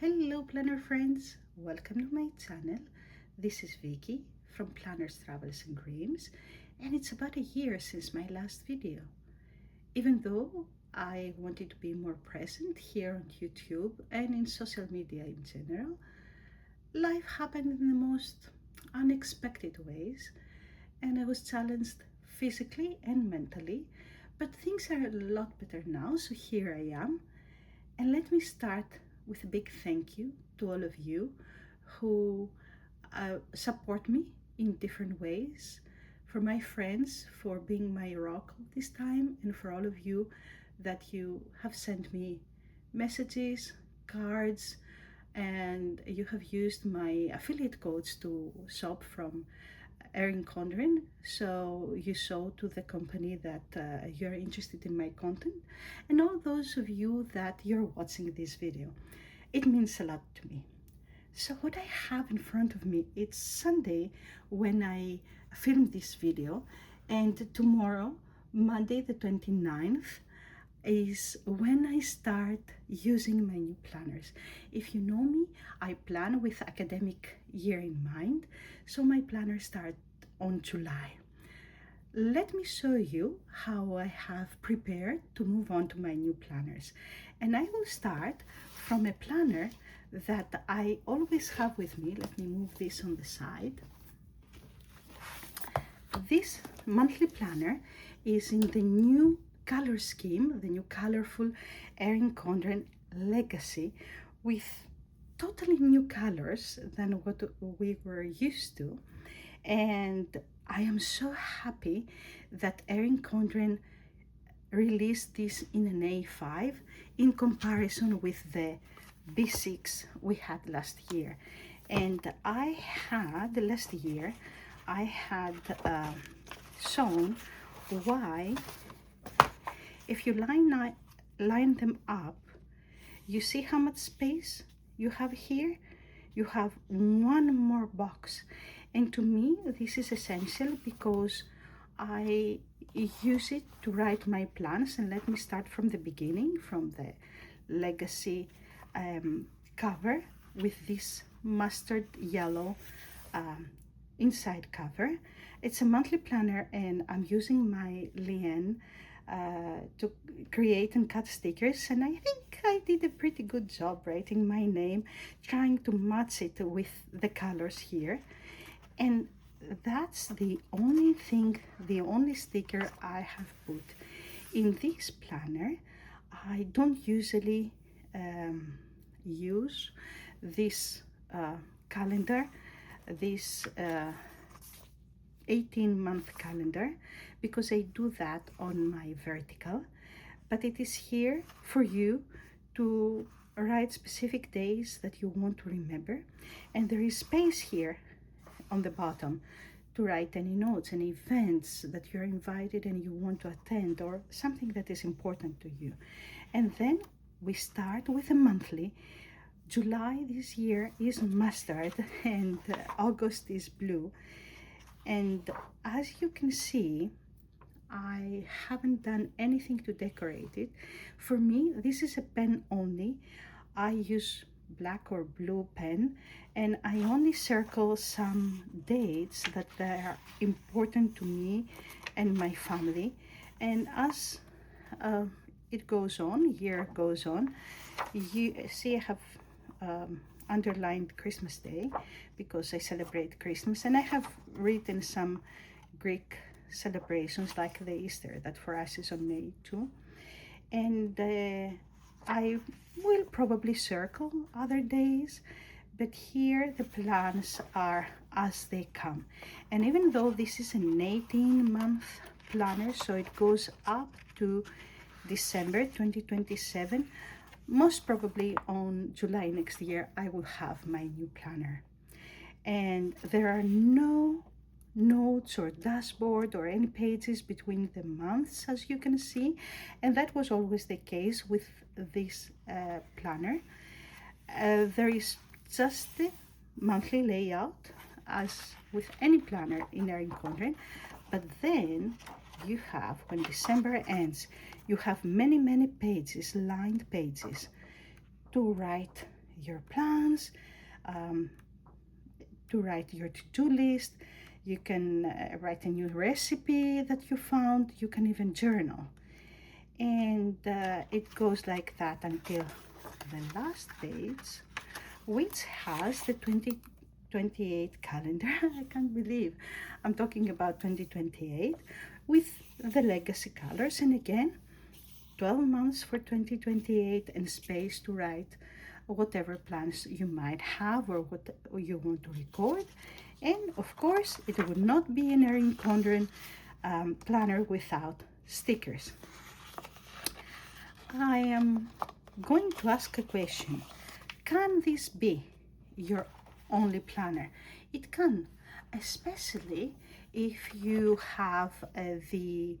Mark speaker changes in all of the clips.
Speaker 1: Hello planner friends, welcome to my channel. This is Vicky from Planners, Travels and Dreams, and it's about a year since my last video. Even though I wanted to be more present here on YouTube and in social media in general, life happened in the most unexpected ways and I was challenged physically and mentally, but things are a lot better now, so here I am. And let me start with a big thank you to all of you who support me in different ways, for my friends for being my rock all this time, and for all of you that you have sent me messages, cards, and you have used my affiliate codes to shop from Erin Condren, so you show to the company that you're interested in my content, and all those of you that you're watching this video. It means a lot to me. So what I have in front of me, it's Sunday when I filmed this video, and tomorrow, Monday the 29th, is when I start using my new planners. If you know me, I plan with academic year in mind, so my planners start on July. Let me show you how I have prepared to move on to my new planners. And I will start from a planner that I always have with me. Let me move this on the side. This monthly planner is in the new color scheme, the new colorful Erin Condren Legacy, with totally new colors than what we were used to. And I am so happy that Erin Condren released this in an A5 in comparison with the B6 we had last year. And last year I had shown why, if you line them up, you see how much space you have here? You have one more box. And to me, this is essential because I use it to write my plans. And let me start from the beginning, from the Legacy cover with this mustard yellow inside cover. It's a monthly planner, and I'm using my Lian to create and cut stickers, and I think I did a pretty good job writing my name, trying to match it with the colors here. And that's the only thing, the only sticker I have put in this planner. I don't usually use this calendar, this 18-month calendar, because I do that on my vertical, but it is here for you to write specific days that you want to remember, and there is space here on the bottom to write any notes and events that you're invited and you want to attend, or something that is important to you. And then we start with a monthly. July this year is mustard and August is blue. And as you can see, I haven't done anything to decorate it. For me, this is a pen only. I use black or blue pen, and I only circle some dates that are important to me and my family. And as it goes on, year goes on, you see I have underlined Christmas Day because I celebrate Christmas, and I have written some Greek celebrations like the Easter, that for us is on May 2. And I will probably circle other days, but here the plans are as they come. And even though this is an 18-month planner, so it goes up to December 2027, most probably on July next year I will have my new planner. And there are no notes or dashboard or any pages between the months, as you can see, and that was always the case with this planner. There is just the monthly layout as with any planner in Erin Condren, but then you have, when December ends, you have many pages, lined pages, to write your plans, um, to write your to-do list. You can write a new recipe that you found. You can even journal. And it goes like that until the last page, which has the 2028 calendar. I can't believe I'm talking about 2028 with the legacy colors. And again, 12 months for 2028 and space to write whatever plans you might have or what you want to record. And of course, it would not be an Erin Condren planner without stickers. I am going to ask a question. Can this be your only planner? It can, especially if you have the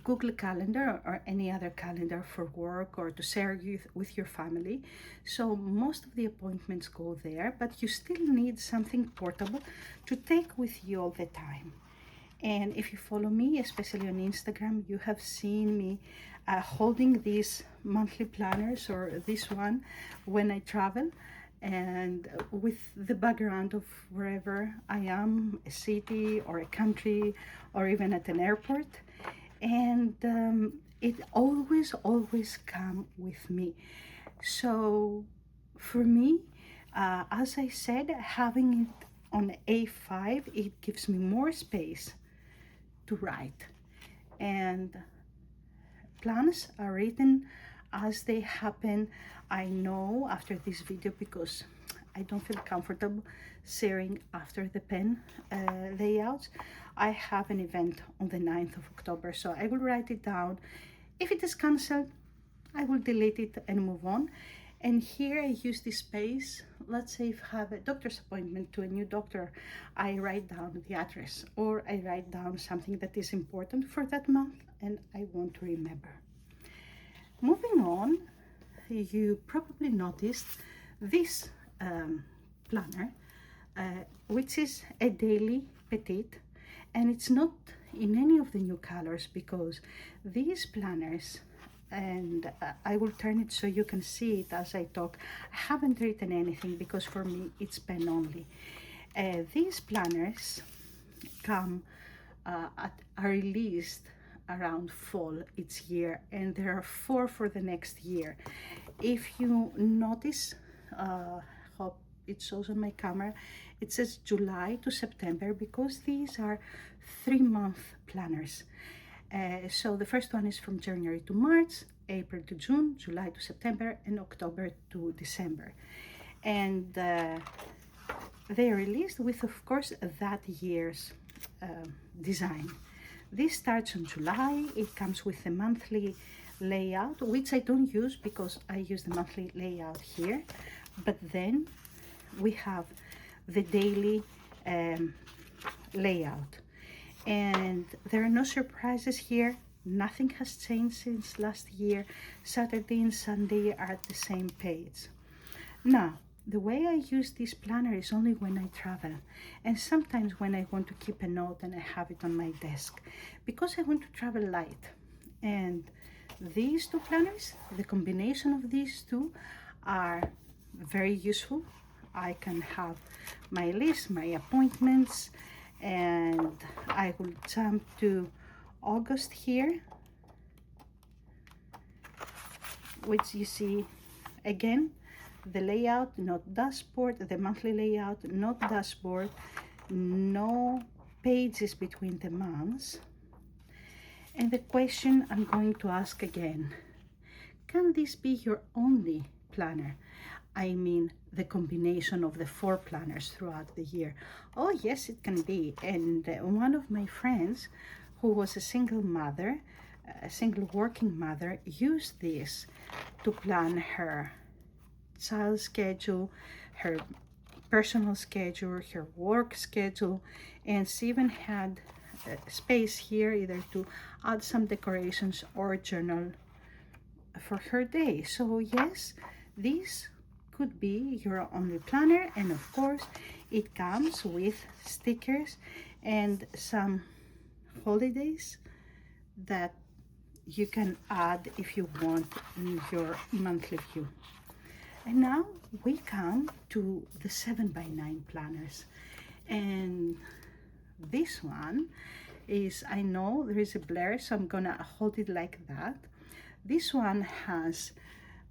Speaker 1: Google Calendar or any other calendar for work or to share with your family. So most of the appointments go there, but you still need something portable to take with you all the time. And if you follow me, especially on Instagram, you have seen me holding these monthly planners, or this one when I travel, and with the background of wherever I am, a city or a country or even at an airport. And it always come with me. So for me, as I said, having it on A5, it gives me more space to write. And plans are written as they happen. I know after this video, because I don't feel comfortable sharing after the pen layouts. I have an event on the 9th of October, so I will write it down. If it is cancelled, I will delete it and move on. And here I use this space. Let's say if I have a doctor's appointment to a new doctor, I write down the address, or I write down something that is important for that month and I want to remember. Moving on, you probably noticed this planner, which is a daily petite, and it's not in any of the new colors, because these planners, and I will turn it so you can see it as I talk. I haven't written anything because for me it's pen only. These planners come are released around fall each year, and there are 4 for the next year. If you notice, hope it shows on my camera, it says July to September, because these are 3-month planners. So the first one is from January to March, April to June, July to September, and October to December. And they are released with, of course, that year's design. This starts in July. It comes with a monthly layout, which I don't use because I use the monthly layout here. But then we have the daily layout. And there are no surprises here. Nothing has changed since last year. Saturday and Sunday are at the same page. Now, the way I use this planner is only when I travel, and sometimes when I want to keep a note and I have it on my desk, because I want to travel light. And these 2 planners, the combination of these 2 are very useful. I can have my list, my appointments, and I will jump to August here, which you see again, the layout, not dashboard, the monthly layout, not dashboard, no pages between the months. And the question I'm going to ask again, can this be your only planner? I mean, the combination of the 4 planners throughout the year. Oh yes, it can be. And one of my friends, who was a single mother, a single working mother, used this to plan her child schedule, her personal schedule, her work schedule, and she even had space here either to add some decorations or journal for her day. So yes, this could be your only planner, and of course it comes with stickers and some holidays that you can add if you want in your monthly view. And now we come to the 7x9 planners. And this one is, I know there is a blur, so I'm gonna hold it like that. This one has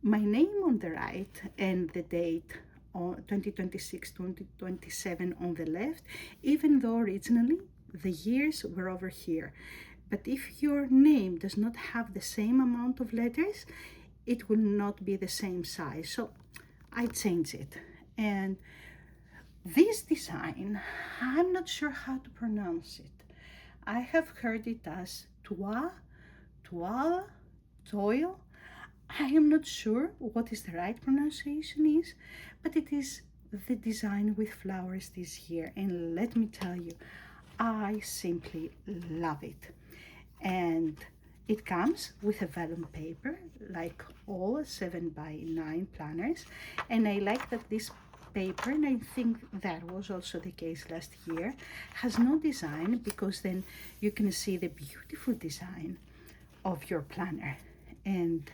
Speaker 1: my name on the right and the date on 2026, 2027 on the left, even though originally the years were over here. But if your name does not have the same amount of letters, it will not be the same size. So I change it. And this design, I'm not sure how to pronounce it. I have heard it as toile, toile, toil. I am not sure what is the right pronunciation is, but it is the design with flowers this year. And let me tell you, I simply love it. And it comes with a vellum paper, like all 7x9 planners. And I like that this paper, and I think that was also the case last year, has no design, because then you can see the beautiful design of your planner. And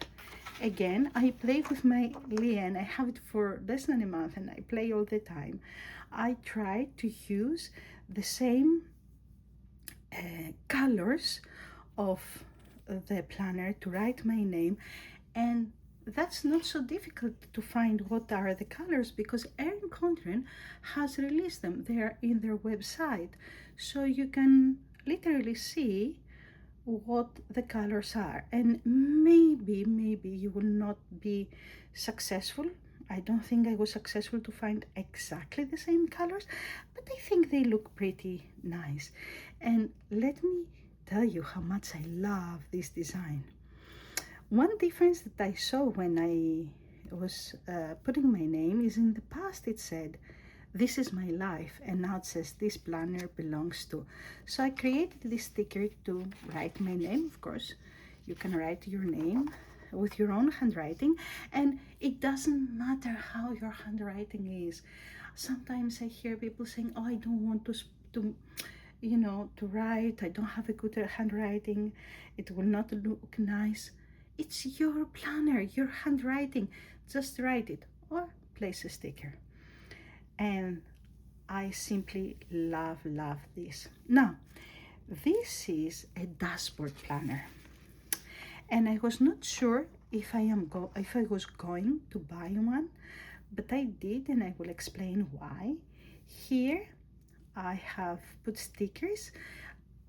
Speaker 1: again, I play with my Lian. I have it for less than a month and I play all the time. I try to use the same colors of the planner to write my name, and that's not so difficult to find what are the colors, because Erin Condren has released them. They are in their website, so you can literally see what the colors are. And maybe you will not be successful. I don't think I was successful to find exactly the same colors, but I think they look pretty nice. And let me tell you how much I love this design. One difference that I saw when I was putting my name is, in the past it said, "This is my life," and now it says, "This planner belongs to." So I created this sticker to write my name. Of course, you can write your name with your own handwriting, and it doesn't matter how your handwriting is. Sometimes I hear people saying, "Oh, I don't want to to write. I don't have a good handwriting. It will not look nice." It's your planner, your handwriting. Just write it or place a sticker. And I simply love this. Now, this is a dashboard planner, and I was not sure if I was going to buy one, but I did, and I will explain why. Here I have put stickers.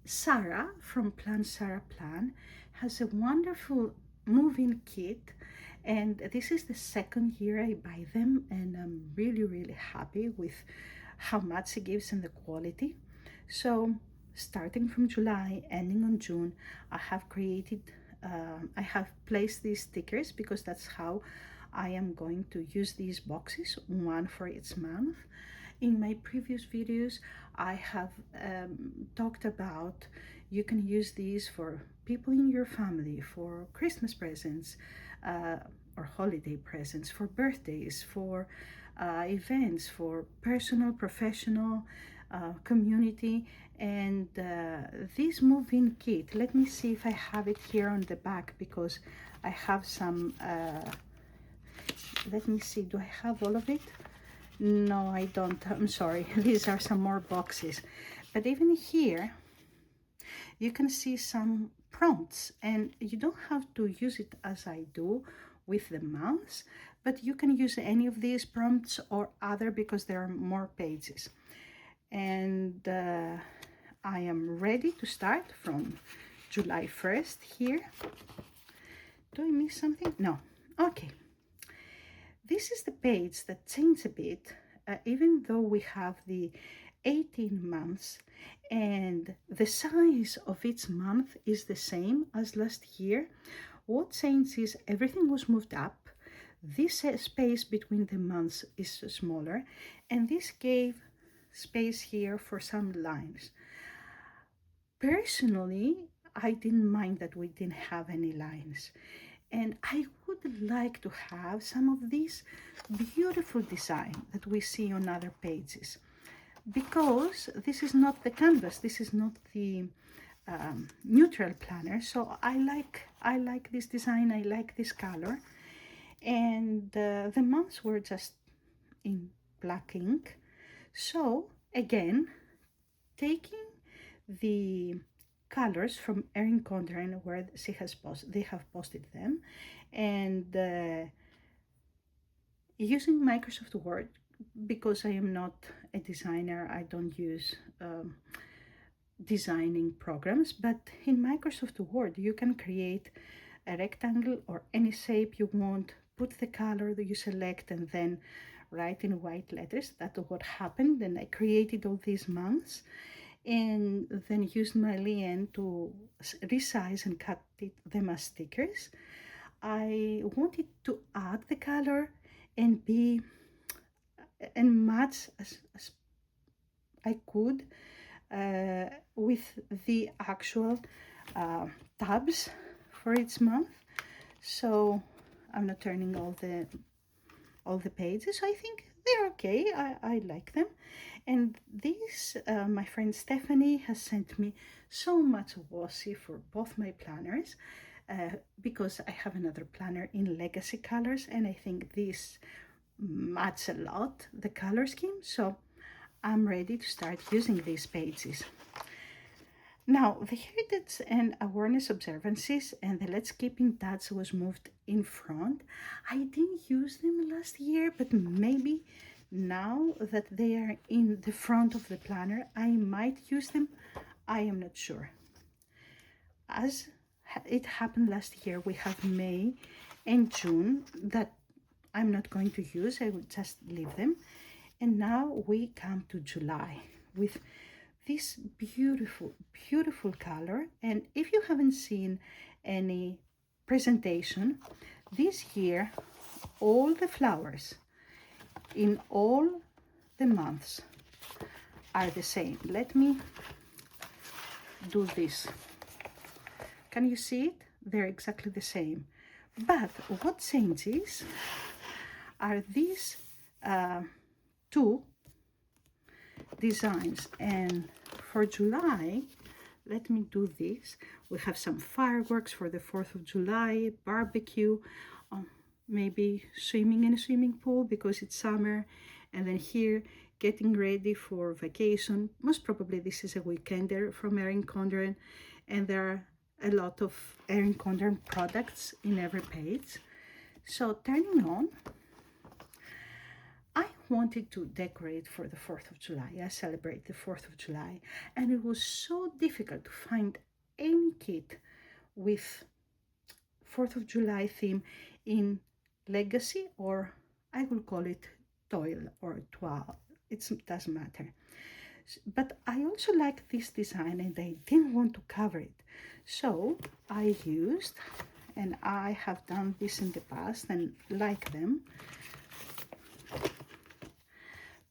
Speaker 1: Sarah from Sarah Plan has a wonderful move-in kit, and this is the second year I buy them, and I'm really happy with how much it gives and the quality. So starting from July, ending on June, I have placed these stickers, because that's how I am going to use these boxes, one for each month. In my previous videos, I have talked about you can use these for people in your family, for Christmas presents or holiday presents, for birthdays, for events, for personal, professional, community. And this move-in kit, let me see if I have it here on the back, because I have some, let me see, do I have all of it? No, I don't. I'm sorry. These are some more boxes. But even here, you can see some prompts, and you don't have to use it as I do with the months, but you can use any of these prompts or other, because there are more pages. And I am ready to start from July 1st here. Do I miss something? No. Okay. This is the page that changed a bit, even though we have the 18 months, and the size of each month is the same as last year. What changed is everything was moved up. This space between the months is smaller, and this gave space here for some lines. Personally, I didn't mind that we didn't have any lines. And I would like to have some of this beautiful design that we see on other pages, because this is not the canvas, this is not the neutral planner. So I like this design, I like this color. and the months were just in black ink. So again, taking the colors from Erin Condren where they have posted them, and using Microsoft Word, because I am not a designer, I don't use designing programs, but in Microsoft Word you can create a rectangle or any shape you want, put the color that you select, and then write in white letters. That's what happened. And I created all these months and then used my lien to resize and cut them as stickers. I wanted to add the color and be and match as I could with the actual uh, tabs for each month. So I'm not turning all the pages. I think they're okay. I like them. And this, my friend Stephanie has sent me so much washi for both my planners because I have another planner in legacy colors, and I think this match a lot the color scheme. So I'm ready to start using these pages. Now, the Heritage and Awareness Observances and the Let's Keep in Touch was moved in front. I didn't use them last year, but maybe now that they are in the front of the planner, I might use them. I am not sure. As it happened last year, we have May and June that I'm not going to use. I will just leave them. And now we come to July with this beautiful, beautiful color. And if you haven't seen any presentation, this year, all the flowers in all the months are the same. Let me do this. Can you see it? They're exactly the same. But what changes are these two designs. And for July, let me do this. We have some fireworks for the 4th of July, barbecue, maybe swimming in a swimming pool because it's summer, and then here getting ready for vacation. Most probably this is a weekender from Erin Condren, and there are a lot of Erin Condren products in every page. So turning on, I wanted to decorate for the 4th of July. I celebrate the 4th of July, and it was so difficult to find any kit with 4th of July theme in legacy, or I will call it toil or toile. It doesn't matter. But I also like this design and I didn't want to cover it. So I used, and I have done this in the past and like them,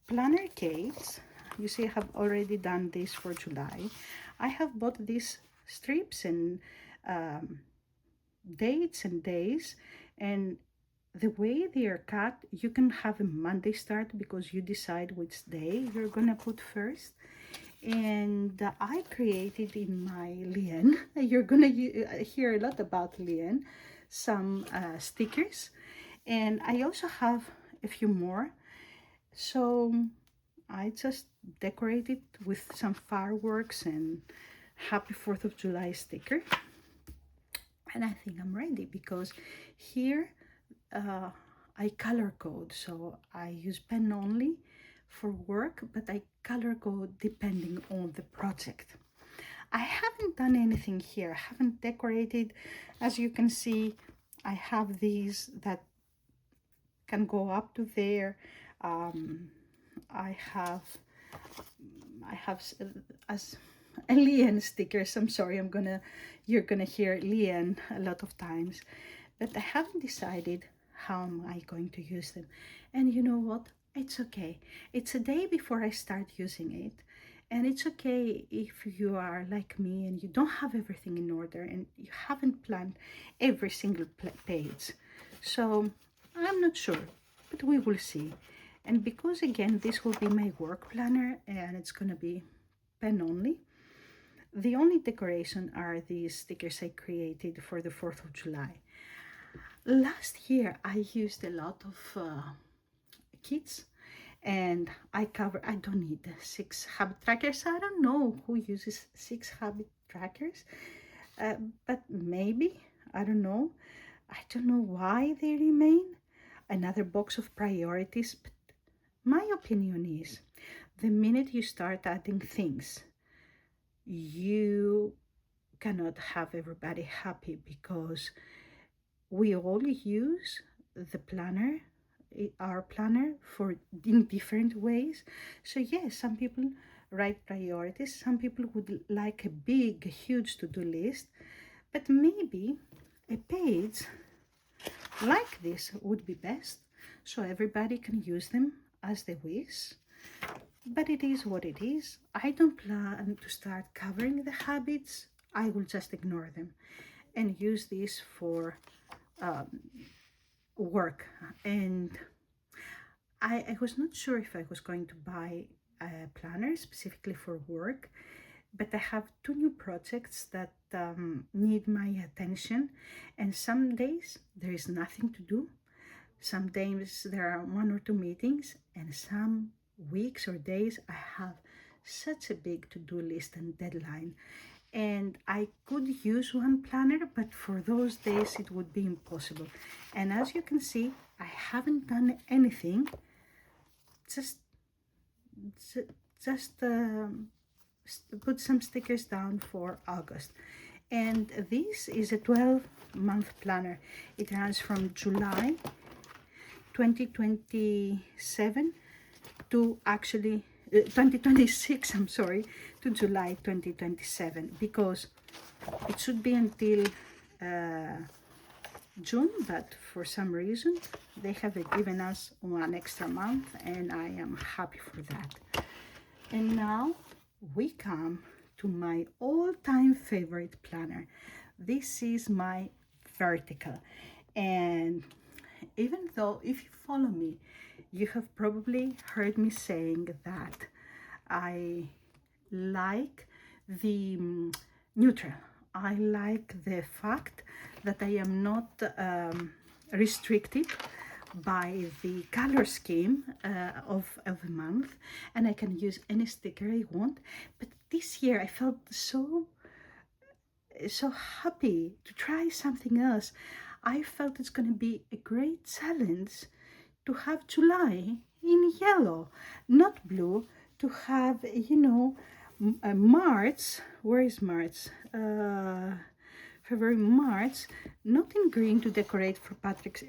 Speaker 1: planner cakes. You see, I have already done this for July. I have bought these strips and dates and days, and the way they are cut, you can have a Monday start because you decide which day you're gonna put first. And I created in my lien, you're gonna hear a lot about lien, some stickers, and I also have a few more. So I just decorated with some fireworks and happy 4th of July sticker. And I think I'm ready because here I color code. So I use pen only for work, but I color code depending on the project. I haven't done anything here. I haven't decorated. As you can see, I have these that can go up to there. I have as a Lian stickers. I'm sorry, you're gonna hear Lian a lot of times, but I haven't decided how am I going to use them. And you know what? It's okay. It's a day before I start using it. And it's okay if you are like me and you don't have everything in order and you haven't planned every single page. So I'm not sure, but we will see. And because again, this will be my work planner and it's gonna be pen only. The only decoration are these stickers I created for the 4th of July. Last year I used a lot of kits, and I don't need 6 habit trackers. I don't know who uses 6 habit trackers, uh, but maybe, I don't know. I don't know why they remain another box of priorities, but my opinion is the minute you start adding things, you cannot have everybody happy, because we all use the planner, our planner, for in different ways. So yes, some people write priorities, some people would like a big huge to-do list, but maybe a page like this would be best, so everybody can use them as they wish. But it is what it is. I don't plan to start covering the habits. I will just ignore them and use this for work. And I was not sure if I was going to buy a planner specifically for work, but I have 2 new projects that need my attention, and some days there is nothing to do. Some days there are 1 or 2 meetings, and some weeks or days I have such a big to-do list and deadline. And I could use one planner, but for those days it would be impossible. And as you can see, I haven't done anything, just just put some stickers down for August. And this is a 12-month planner. It runs from July 2027 to actually 2026, I'm sorry, to July 2027, because it should be until June, but for some reason they have given us 1 extra month, and I am happy for that. And now we come to my all-time favorite planner. This is my vertical, and even though if you follow me, you have probably heard me saying that I like the neutral. I like the fact that I am not restricted by the color scheme of a month, and I can use any sticker I want. But this year I felt so happy to try something else. I felt it's going to be a great challenge to have July in yellow, not blue, to have, March. Where is March? February, March, not in green to decorate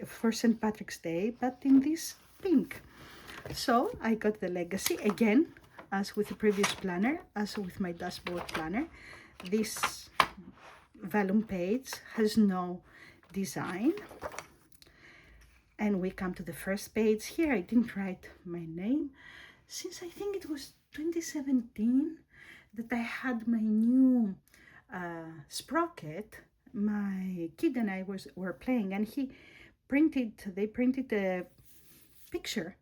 Speaker 1: for St. Patrick's Day, but in this pink. So I got the legacy again, as with the previous planner, as with my dashboard planner. This vellum page has no design. And we come to the first page. Here I didn't write my name, since I think it was 2017 that I had my new sprocket. My kid and I were playing, and they printed a picture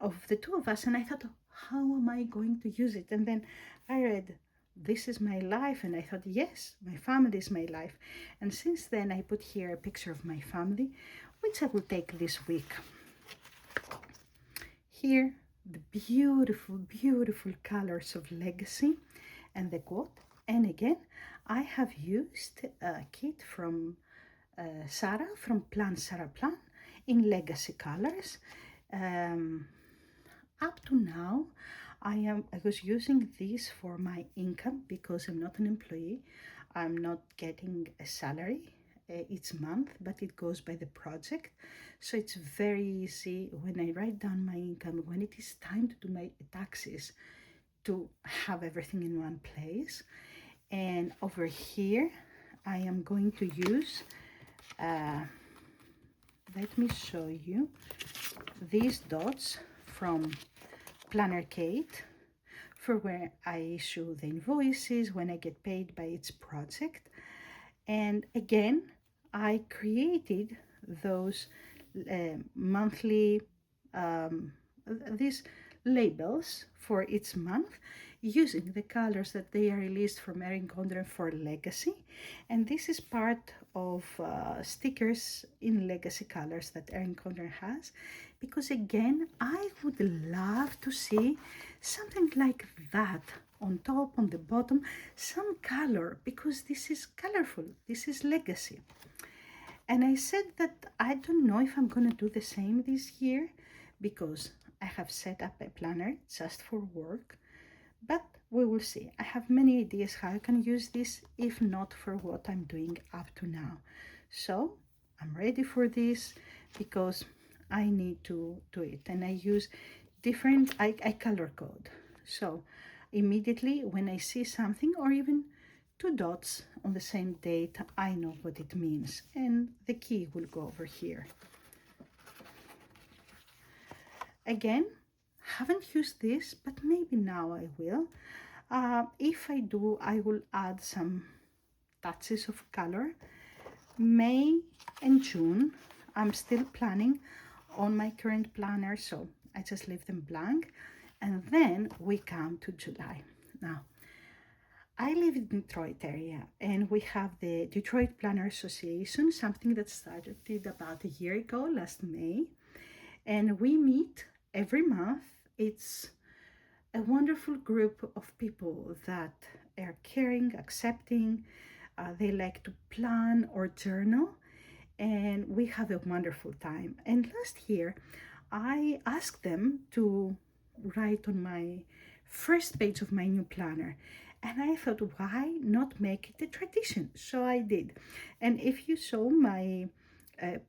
Speaker 1: of the 2 of us, and I thought, how am I going to use it? And then I read, this is my life, and I thought, yes, my family is my life. And since then I put here a picture of my family, which I will take this week. Here, the beautiful, beautiful colors of legacy and the quote. And again, I have used a kit from Sarah, from Plan Sarah Plan, in legacy colors. Up to now, I was using this for my income, because I'm not an employee. I'm not getting a salary each month, but it goes by the project. So it's very easy when I write down my income, when it is time to do my taxes, to have everything in one place. And over here, I am going to use, let me show you, these dots from Planner Kate, for where I issue the invoices, when I get paid by each project. And again, I created those monthly, these labels for each month, using the colors that they are released from Erin Condren for legacy. And this is part of stickers in legacy colors that Erin Condren has, because again, I would love to see something like that on top, on the bottom, some color, because this is colorful, this is legacy. And I said that I don't know if I'm gonna do the same this year, because I have set up a planner just for work, but we will see. I have many ideas how I can use this, if not for what I'm doing up to now. So I'm ready for this because I need to do it. And I use different, I color code. So immediately when I see something, or even two dots on the same date, I know what it means. And the key will go over here. Again, haven't used this, but maybe now I will. If I do, I will add some touches of color. May and June, I'm still planning on my current planner, so I just leave them blank. And then we come to July. Now, I live in the Detroit area, and we have the Detroit Planner Association, something that started about a year ago, last May. And we meet every month. It's a wonderful group of people that are caring, accepting. They like to plan or journal, and we have a wonderful time. And last year, I asked them to write on my first page of my new planner. And I thought, why not make it a tradition? So I did. And if you saw my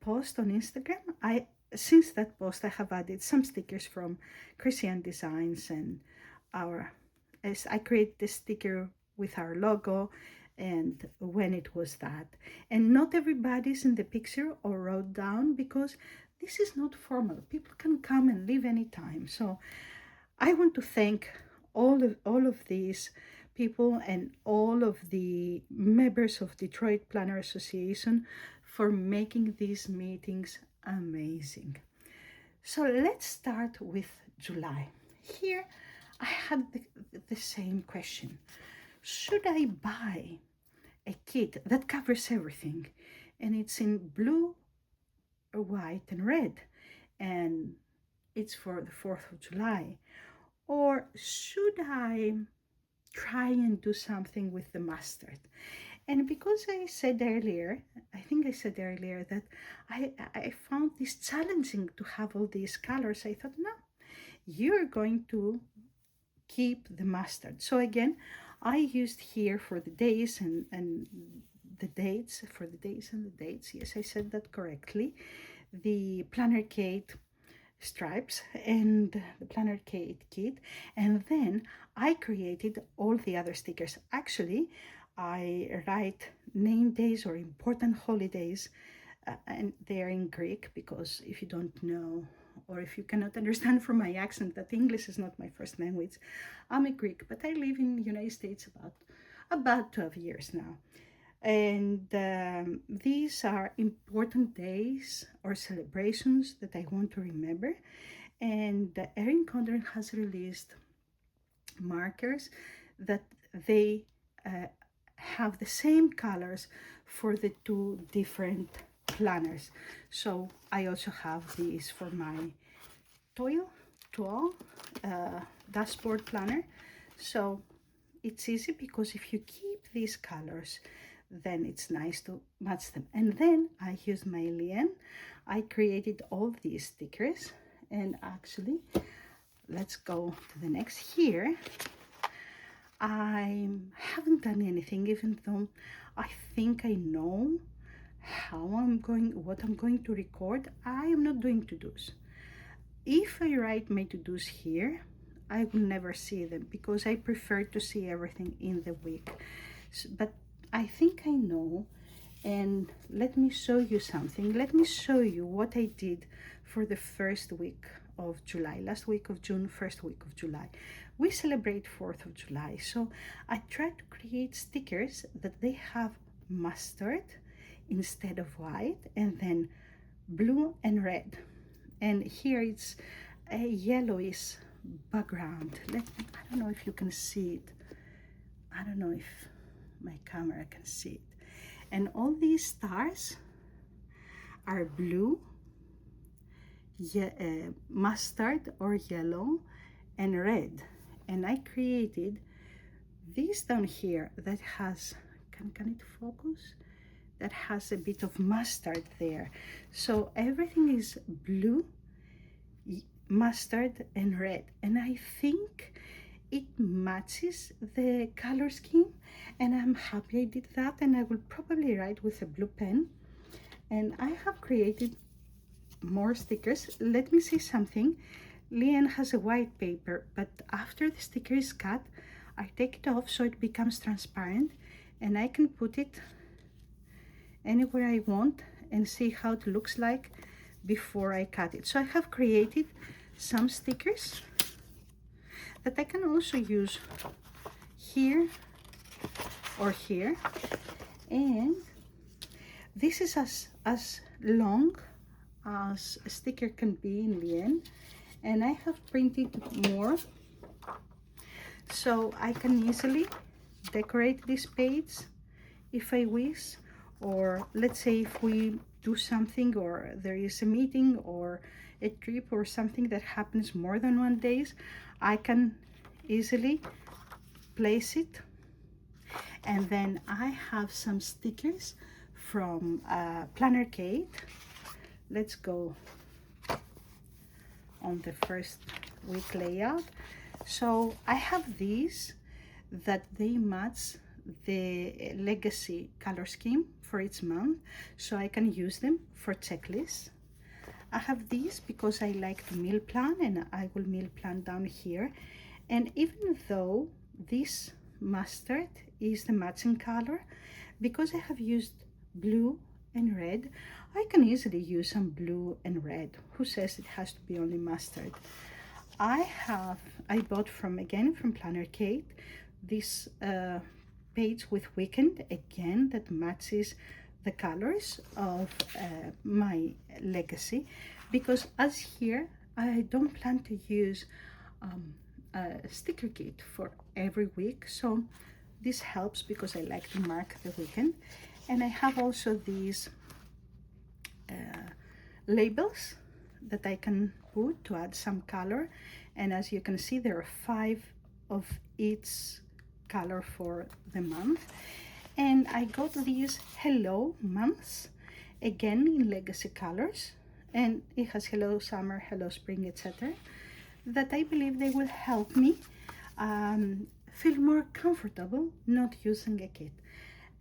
Speaker 1: post on Instagram, since that post I have added some stickers from Christian Designs, and as I created the sticker with our logo and when it was that. And not everybody's in the picture or wrote down, because this is not formal. People can come and leave anytime. So I want to thank all of these people and all of the members of Detroit Planner Association for making these meetings amazing. So let's start with July. Here I had the same question. Should I buy a kit that covers everything, and it's in blue, white, and red, and it's for the 4th of July? Or should I try and do something with the mustard? And because I said earlier, I think I said earlier that I found this challenging to have all these colors, I thought, no, you're going to keep the mustard. So again, I used here for the days and the dates, for the days and the dates, yes, I said that correctly, the Planner Kate stripes and the Planner Kate kit. And then I created all the other stickers. Actually, I write name days or important holidays, and they're in Greek, because if you don't know, or if you cannot understand from my accent that English is not my first language, I'm a Greek, but I live in the United States about 12 years now. And these are important days or celebrations that I want to remember. And Erin Condren has released markers that they have the same colors for the two different planners. So I also have these for my toil dashboard planner. So it's easy, because if you keep these colors, then it's nice to match them. And then I use my Lien. I created all these stickers, and actually, let's go to the next here. I haven't done anything, even though I think I know what I'm going to record. I am not doing to-dos. If I write my to-dos here, I will never see them, because I prefer to see everything in the week. But I think I know, and let me show you something. Let me show you what I did for the first week of July, last week of June, first week of July. We celebrate 4th of July, so I try to create stickers that they have mustard instead of white, and then blue and red. And here it's a yellowish background. I don't know if you can see it. I don't know if my camera can see it. And all these stars are blue, mustard or yellow, and red. And I created this down here that has, can it focus? That has a bit of mustard there. So everything is blue, mustard, and red. And I think it matches the color scheme, and I'm happy I did that. And I will probably write with a blue pen. And I have created more stickers. Let me see something. Leanne has a white paper, but after the sticker is cut, I take it off so it becomes transparent, and I can put it anywhere I want and see how it looks like before I cut it. So I have created some stickers that I can also use here or here, and this is as long as a sticker can be in the end, and I have printed more so I can easily decorate this page if I wish. Or let's say if we do something, or there is a meeting or a trip or something that happens more than 1 day, I can easily place it. And then I have some stickers from Planner Kate. Let's go on the first week layout. So I have these that they match the legacy color scheme for each month, so I can use them for checklists. I have these because I like to meal plan, and I will meal plan down here. And even though this mustard is the matching color, because I have used blue and red, I can easily use some blue and red. Who says it has to be only mustard? I bought from Planner Kate this page with weekend again that matches the colors of my legacy, because as here I don't plan to use a sticker kit for every week, so this helps because I like to mark the weekend. And I have also these labels that I can put to add some color, and as you can see there are 5 of each color for the month. And I got these hello months again in legacy colors, and it has hello summer, hello spring, etc., that I believe they will help me feel more comfortable not using a kit.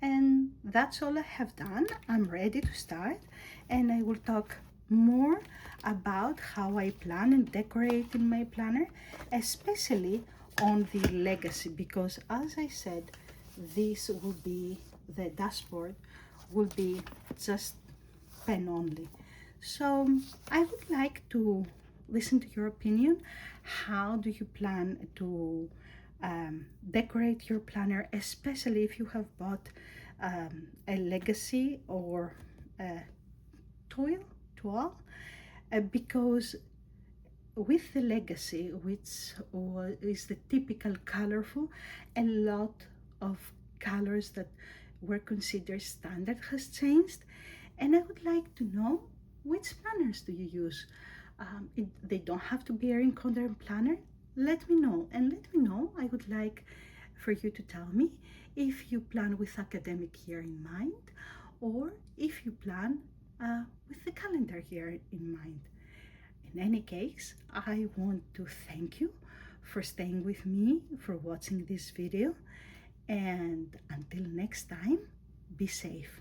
Speaker 1: And that's all I have done. I'm ready to start, and I will talk more about how I plan and decorate in my planner, especially on the legacy, because as I said, this will be the dashboard will be just pen only. So I would like to listen to your opinion. How do you plan to decorate your planner, especially if you have bought a legacy or a toil, because with the legacy, which is the typical colorful, a lot of colors that were considered standard has changed, and I would like to know which planners do you use. They don't have to be Erin Condren planner. Let me know, and let me know. I would like for you to tell me if you plan with academic year in mind, or if you plan with the calendar year in mind. In any case, I want to thank you for staying with me, for watching this video, and until next time, be safe.